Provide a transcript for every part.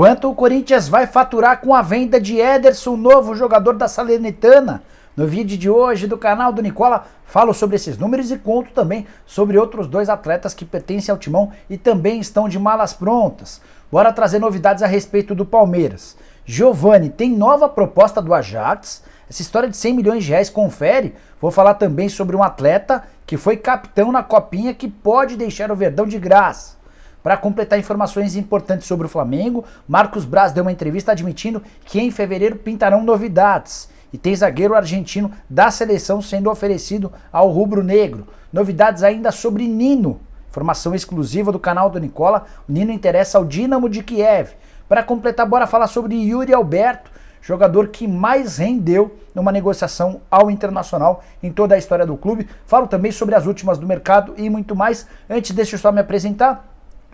Quanto o Corinthians vai faturar com a venda de Ederson, novo jogador da Salernitana? No vídeo de hoje do canal do Nicola, falo sobre esses números e conto também sobre outros dois atletas que pertencem ao Timão e também estão de malas prontas. Bora trazer novidades a respeito do Palmeiras. Giovani tem nova proposta do Ajax. Essa história de 100 milhões de reais, confere. Vou falar também sobre um atleta que foi capitão na Copinha que pode deixar o Verdão de graça. Para completar informações importantes sobre o Flamengo, Marcos Braz deu uma entrevista admitindo que em fevereiro pintarão novidades. E tem zagueiro argentino da seleção sendo oferecido ao rubro-negro. Novidades ainda sobre Nino. Informação exclusiva do canal do Nicola. O Nino interessa ao Dinamo de Kiev. Para completar, bora falar sobre Yuri Alberto, jogador que mais rendeu numa negociação ao Internacional em toda a história do clube. Falo também sobre as últimas do mercado e muito mais. Antes, deixa eu só me apresentar.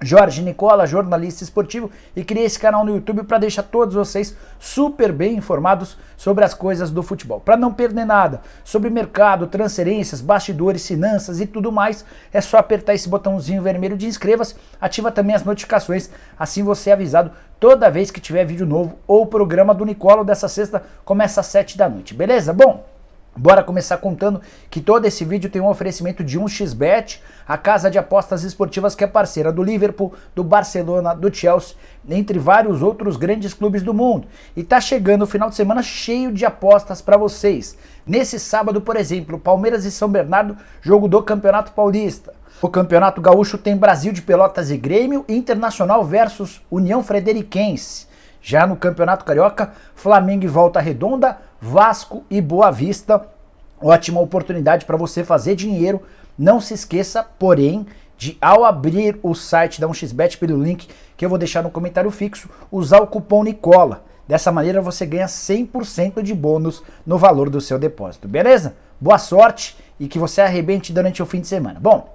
Jorge Nicola, jornalista esportivo, e criei esse canal no YouTube para deixar todos vocês super bem informados sobre as coisas do futebol. Para não perder nada sobre mercado, transferências, bastidores, finanças e tudo mais, é só apertar esse botãozinho vermelho de inscreva-se, ativa também as notificações, assim você é avisado toda vez que tiver vídeo novo ou o programa do Nicola dessa sexta começa às 7 da noite, beleza? Bom, bora começar contando que todo esse vídeo tem um oferecimento de 1xBet, a casa de apostas esportivas que é parceira do Liverpool, do Barcelona, do Chelsea, entre vários outros grandes clubes do mundo. E tá chegando o final de semana cheio de apostas para vocês. Nesse sábado, por exemplo, Palmeiras e São Bernardo, jogo do Campeonato Paulista. O Campeonato Gaúcho tem Brasil de Pelotas e Grêmio, Internacional versus União Frederiquense. Já no Campeonato Carioca, Flamengo e Volta Redonda, Vasco e Boa Vista. Ótima oportunidade para você fazer dinheiro. Não se esqueça, porém, de ao abrir o site da 1xBet pelo link que eu vou deixar no comentário fixo, usar o cupom Nicola. Dessa maneira você ganha 100% de bônus no valor do seu depósito, beleza? Boa sorte e que você arrebente durante o fim de semana. Bom,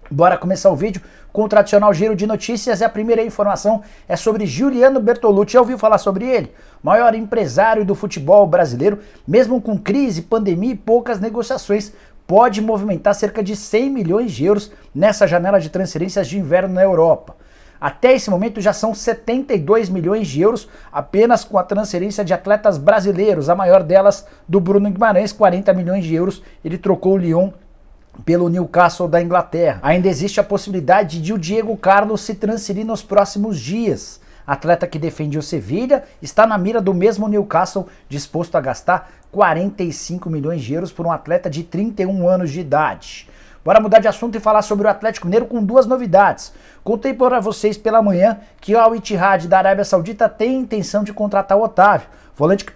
bora começar o vídeo com o tradicional giro de notícias e a primeira informação é sobre Giuliano Bertolucci. Já ouviu falar sobre ele? Maior empresário do futebol brasileiro, mesmo com crise, pandemia e poucas negociações, pode movimentar cerca de 100 milhões de euros nessa janela de transferências de inverno na Europa. Até esse momento já são 72 milhões de euros apenas com a transferência de atletas brasileiros, a maior delas do Bruno Guimarães, 40 milhões de euros, ele trocou o Lyon pelo Newcastle da Inglaterra. Ainda existe a possibilidade de o Diego Carlos se transferir nos próximos dias. Atleta que defende o Sevilha está na mira do mesmo Newcastle, disposto a gastar 45 milhões de euros por um atleta de 31 anos de idade. Bora mudar de assunto e falar sobre o Atlético Mineiro com duas novidades. Contei para vocês pela manhã que o Al-Ittihad da Arábia Saudita tem intenção de contratar o Otávio, volante que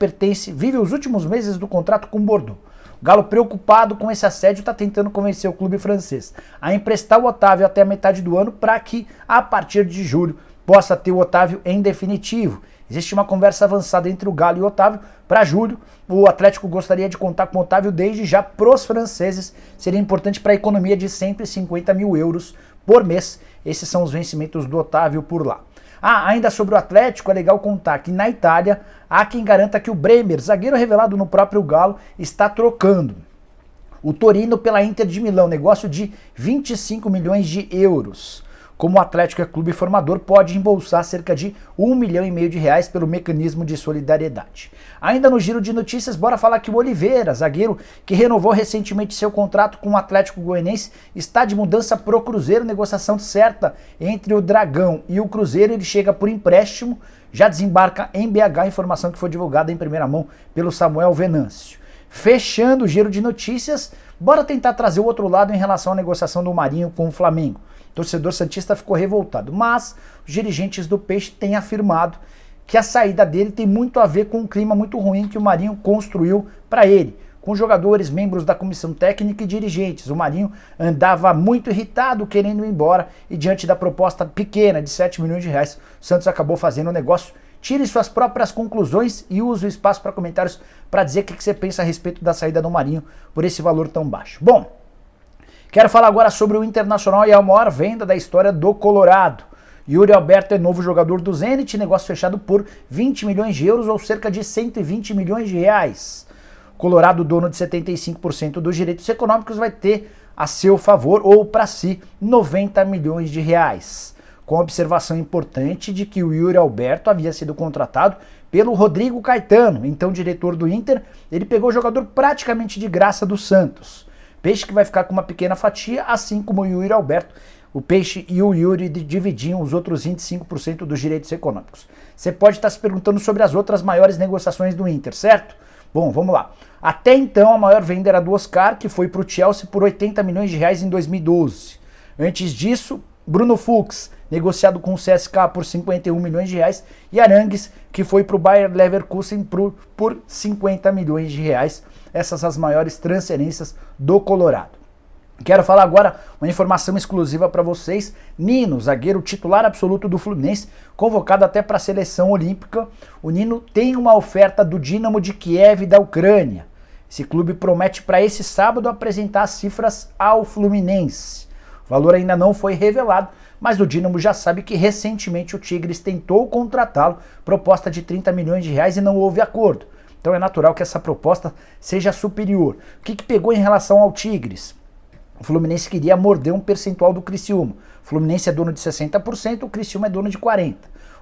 vive os últimos meses do contrato com o Bordeaux. O Galo, preocupado com esse assédio, está tentando convencer o clube francês a emprestar o Otávio até a metade do ano para que, a partir de julho, possa ter o Otávio em definitivo. Existe uma conversa avançada entre o Galo e o Otávio. Para julho, o Atlético gostaria de contar com o Otávio desde já pros franceses. Seria importante para a economia de 150 mil euros por mês. Esses são os vencimentos do Otávio por lá. Ainda sobre o Atlético, é legal contar que na Itália há quem garanta que o Bremer, zagueiro revelado no próprio Galo, está trocando o Torino pela Inter de Milão, negócio de 25 milhões de euros. Como o Atlético é clube formador, pode embolsar cerca de 1,5 milhão de reais pelo mecanismo de solidariedade. Ainda no giro de notícias, bora falar que o Oliveira, zagueiro que renovou recentemente seu contrato com o Atlético Goianiense, está de mudança pro Cruzeiro, negociação certa entre o Dragão e o Cruzeiro, ele chega por empréstimo, já desembarca em BH, informação que foi divulgada em primeira mão pelo Samuel Venâncio. Fechando o giro de notícias, bora tentar trazer o outro lado em relação à negociação do Marinho com o Flamengo. O torcedor santista ficou revoltado, mas os dirigentes do Peixe têm afirmado que a saída dele tem muito a ver com um clima muito ruim que o Marinho construiu para ele, com jogadores, membros da comissão técnica e dirigentes. O Marinho andava muito irritado, querendo ir embora, e diante da proposta pequena de 7 milhões de reais, o Santos acabou fazendo o negócio. Tire suas próprias conclusões e use o espaço para comentários para dizer o que você pensa a respeito da saída do Marinho por esse valor tão baixo. Bom, quero falar agora sobre o Internacional e a maior venda da história do Colorado. Yuri Alberto é novo jogador do Zenit, negócio fechado por 20 milhões de euros ou cerca de 120 milhões de reais. Colorado, dono de 75% dos direitos econômicos, vai ter a seu favor ou para si 90 milhões de reais. com a observação importante de que o Yuri Alberto havia sido contratado pelo Rodrigo Caetano, então diretor do Inter. Ele pegou o jogador praticamente de graça do Santos. Peixe que vai ficar com uma pequena fatia, assim como o Yuri Alberto. O Peixe e o Yuri dividiam os outros 25% dos direitos econômicos. Você pode estar se perguntando sobre as outras maiores negociações do Inter, certo? Bom, vamos lá. Até então, a maior venda era do Oscar, que foi para o Chelsea por 80 milhões de reais em 2012. Antes disso, Bruno Fux, negociado com o CSKA por 51 milhões de reais, e Arangues, que foi para o Bayer Leverkusen por 50 milhões de reais. Essas as maiores transferências do Colorado. Quero falar agora uma informação exclusiva para vocês. Nino, zagueiro titular absoluto do Fluminense, convocado até para a seleção olímpica. O Nino tem uma oferta do Dinamo de Kiev da Ucrânia. Esse clube promete para esse sábado apresentar as cifras ao Fluminense. O valor ainda não foi revelado, mas o Dinamo já sabe que recentemente o Tigres tentou contratá-lo, proposta de 30 milhões de reais, e não houve acordo. Então é natural que essa proposta seja superior. O que pegou em relação ao Tigres? O Fluminense queria morder um percentual do Criciúma. O Fluminense é dono de 60%, o Criciúma é dono de 40%.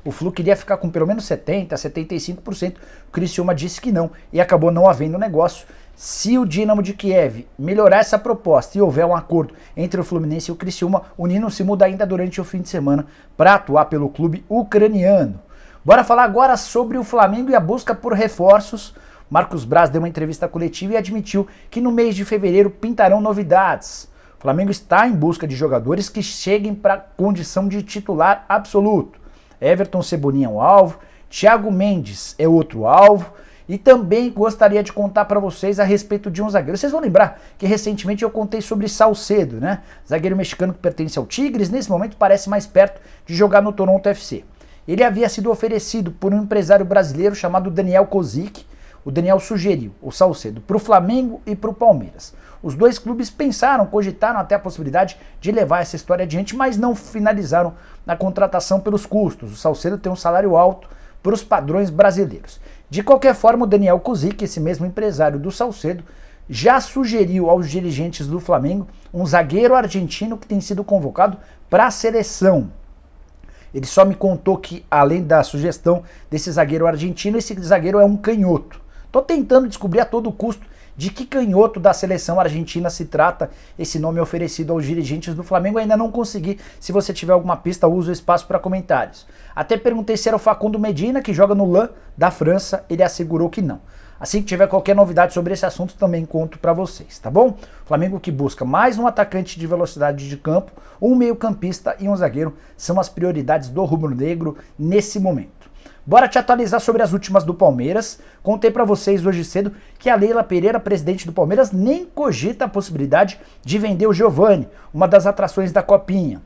O Flu queria ficar com pelo menos 70%, 75%. O Criciúma disse que não e acabou não havendo negócio. Se o Dinamo de Kiev melhorar essa proposta e houver um acordo entre o Fluminense e o Criciúma, o Nino se muda ainda durante o fim de semana para atuar pelo clube ucraniano. Bora falar agora sobre o Flamengo e a busca por reforços. Marcos Braz deu uma entrevista coletiva e admitiu que no mês de fevereiro pintarão novidades. O Flamengo está em busca de jogadores que cheguem para a condição de titular absoluto. Everton Cebolinha é um alvo, Thiago Mendes é outro alvo, e também gostaria de contar para vocês a respeito de um zagueiro. Vocês vão lembrar que recentemente eu contei sobre Salcedo, né? Zagueiro mexicano que pertence ao Tigres, nesse momento parece mais perto de jogar no Toronto FC. Ele havia sido oferecido por um empresário brasileiro chamado Daniel Kozik. O Daniel sugeriu o Salcedo para o Flamengo e para o Palmeiras. Os dois clubes pensaram, cogitaram até a possibilidade de levar essa história adiante, mas não finalizaram na contratação pelos custos. O Salcedo tem um salário alto para os padrões brasileiros. De qualquer forma, o Daniel Kozik, esse mesmo empresário do Salcedo, já sugeriu aos dirigentes do Flamengo um zagueiro argentino que tem sido convocado para a seleção. Ele só me contou que, além da sugestão desse zagueiro argentino, esse zagueiro é um canhoto. Estou tentando descobrir a todo custo de que canhoto da seleção argentina se trata. Esse nome oferecido aos dirigentes do Flamengo ainda não consegui. Se você tiver alguma pista, use o espaço para comentários. Até perguntei se era o Facundo Medina, que joga no LAN da França. Ele assegurou que não. Assim que tiver qualquer novidade sobre esse assunto, também conto para vocês, tá bom? Flamengo que busca mais um atacante de velocidade de campo, um meio-campista e um zagueiro são as prioridades do rubro-negro nesse momento. Bora te atualizar sobre as últimas do Palmeiras. Contei para vocês hoje cedo que a Leila Pereira, presidente do Palmeiras, nem cogita a possibilidade de vender o Giovani, uma das atrações da Copinha.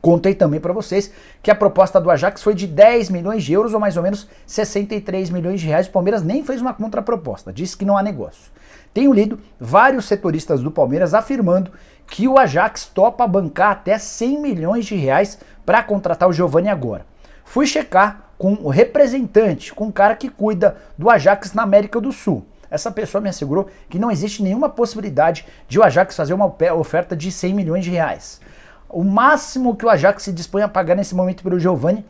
Contei também para vocês que a proposta do Ajax foi de 10 milhões de euros, ou mais ou menos 63 milhões de reais. O Palmeiras nem fez uma contraproposta, disse que não há negócio. Tenho lido vários setoristas do Palmeiras afirmando que o Ajax topa bancar até 100 milhões de reais para contratar o Giovani agora. Fui checar com o representante, com o cara que cuida do Ajax na América do Sul. Essa pessoa me assegurou que não existe nenhuma possibilidade de o Ajax fazer uma oferta de 100 milhões de reais. O máximo que o Ajax se dispõe a pagar nesse momento pelo Giovani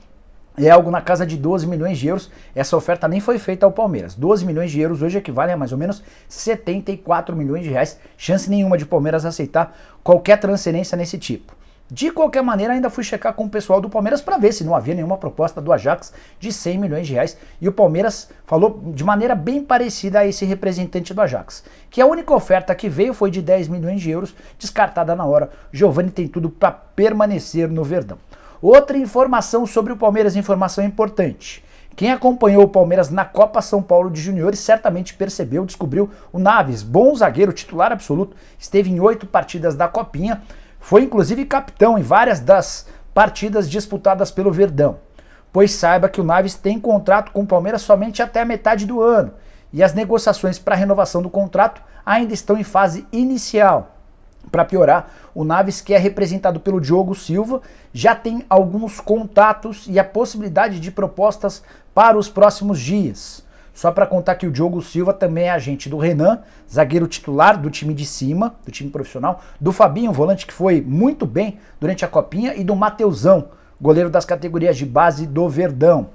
é algo na casa de 12 milhões de euros. Essa oferta nem foi feita ao Palmeiras. 12 milhões de euros hoje equivalem a mais ou menos 74 milhões de reais. Chance nenhuma de o Palmeiras aceitar qualquer transferência nesse tipo. De qualquer maneira, ainda fui checar com o pessoal do Palmeiras para ver se não havia nenhuma proposta do Ajax de 100 milhões de reais. E o Palmeiras falou de maneira bem parecida a esse representante do Ajax, que a única oferta que veio foi de 10 milhões de euros, descartada na hora. Giovani tem tudo para permanecer no Verdão. Outra informação sobre o Palmeiras, informação importante. Quem acompanhou o Palmeiras na Copa São Paulo de Juniores certamente percebeu, descobriu o Naves, bom zagueiro, titular absoluto, esteve em 8 partidas da Copinha. Foi inclusive capitão em várias das partidas disputadas pelo Verdão. Pois saiba que o Naves tem contrato com o Palmeiras somente até a metade do ano. E as negociações para a renovação do contrato ainda estão em fase inicial. Para piorar, o Naves, que é representado pelo Diogo Silva, já tem alguns contatos e a possibilidade de propostas para os próximos dias. Só para contar que o Diogo Silva também é agente do Renan, zagueiro titular do time de cima, do time profissional, do Fabinho, volante que foi muito bem durante a Copinha, e do Mateusão, goleiro das categorias de base do Verdão.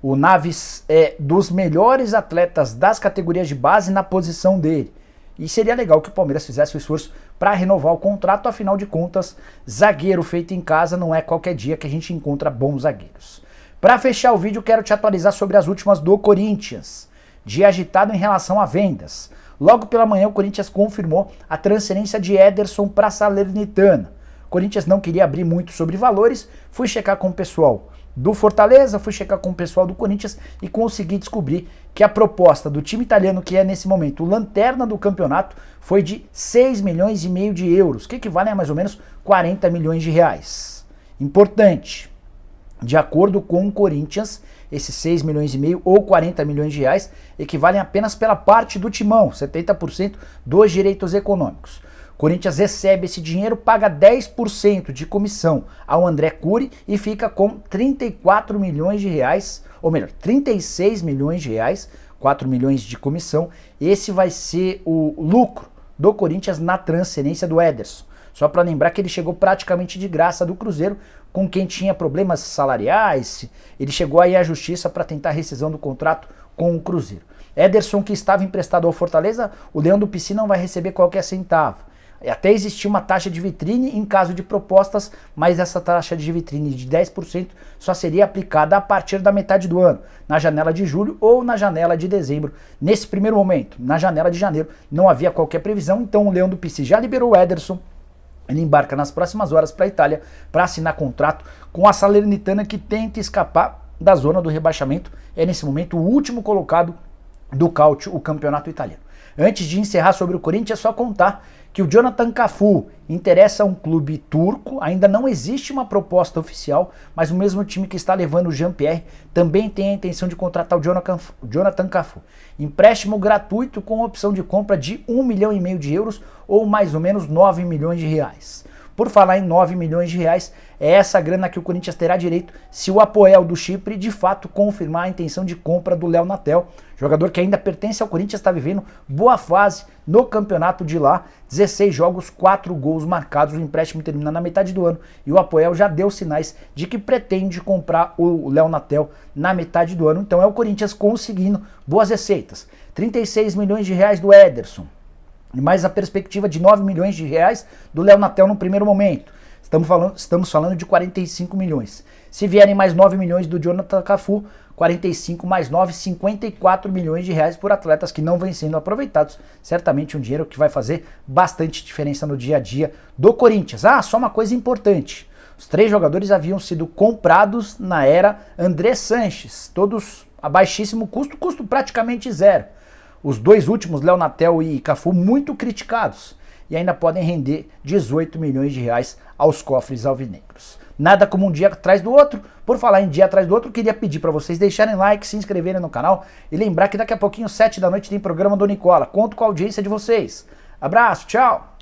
O Naves é dos melhores atletas das categorias de base na posição dele. E seria legal que o Palmeiras fizesse o esforço para renovar o contrato, afinal de contas, zagueiro feito em casa não é qualquer dia que a gente encontra bons zagueiros. Para fechar o vídeo, quero te atualizar sobre as últimas do Corinthians. Dia agitado em relação a vendas. Logo pela manhã, o Corinthians confirmou a transferência de Ederson para a Salernitana. O Corinthians não queria abrir muito sobre valores, fui checar com o pessoal do Fortaleza, fui checar com o pessoal do Corinthians e consegui descobrir que a proposta do time italiano, que é nesse momento o lanterna do campeonato, foi de 6 milhões e meio de euros, que equivalem a mais ou menos 40 milhões de reais. Importante, de acordo com o Corinthians, esses 6 milhões e meio ou 40 milhões de reais equivalem apenas pela parte do timão, 70% dos direitos econômicos. O Corinthians recebe esse dinheiro, paga 10% de comissão ao André Cury e fica com 34 milhões de reais, ou melhor, 36 milhões de reais, 4 milhões de comissão. Esse vai ser o lucro do Corinthians na transferência do Ederson. Só para lembrar que ele chegou praticamente de graça do Cruzeiro, com quem tinha problemas salariais. Ele chegou aí à justiça para tentar a rescisão do contrato com o Cruzeiro. Ederson, que estava emprestado ao Fortaleza, o Leão do Pici não vai receber qualquer centavo. Até existia uma taxa de vitrine em caso de propostas, mas essa taxa de vitrine de 10% só seria aplicada a partir da metade do ano, na janela de julho ou na janela de dezembro. Nesse primeiro momento, na janela de janeiro, não havia qualquer previsão, então o Leão do Pici já liberou o Ederson. Ele embarca nas próximas horas para a Itália para assinar contrato com a Salernitana, que tenta escapar da zona do rebaixamento. É nesse momento o último colocado do Calcio, o campeonato italiano. Antes de encerrar sobre o Corinthians, é só contar que o Jonathan Cafu interessa a um clube turco. Ainda não existe uma proposta oficial, mas o mesmo time que está levando o Jean-Pierre também tem a intenção de contratar o Jonathan Cafu. Empréstimo gratuito com opção de compra de 1,5 milhão de euros ou mais ou menos 9 milhões de reais. Por falar em 9 milhões de reais, é essa grana que o Corinthians terá direito se o Apoel do Chipre de fato confirmar a intenção de compra do Léo Natel, jogador que ainda pertence ao Corinthians, está vivendo boa fase no campeonato de lá, 16 jogos, 4 gols marcados, o empréstimo termina na metade do ano e o Apoel já deu sinais de que pretende comprar o Léo Natel na metade do ano, então é o Corinthians conseguindo boas receitas. 36 milhões de reais do Ederson, e mais a perspectiva de 9 milhões de reais do Léo Natel no primeiro momento. Estamos falando de 45 milhões. Se vierem mais 9 milhões do Jonathan Cafu, 45 mais 9, 54 milhões de reais por atletas que não vêm sendo aproveitados. Certamente um dinheiro que vai fazer bastante diferença no dia a dia do Corinthians. Ah, só uma coisa importante. Os 3 jogadores haviam sido comprados na era André Sanches, todos a baixíssimo custo, custo praticamente zero. Os 2 últimos, Léo Natel e Cafu, muito criticados e ainda podem render 18 milhões de reais aos cofres alvinegros. Nada como um dia atrás do outro. Por falar em dia atrás do outro, queria pedir para vocês deixarem like, se inscreverem no canal e lembrar que daqui a pouquinho, 7 da noite, tem programa do Nicola. Conto com a audiência de vocês. Abraço, tchau!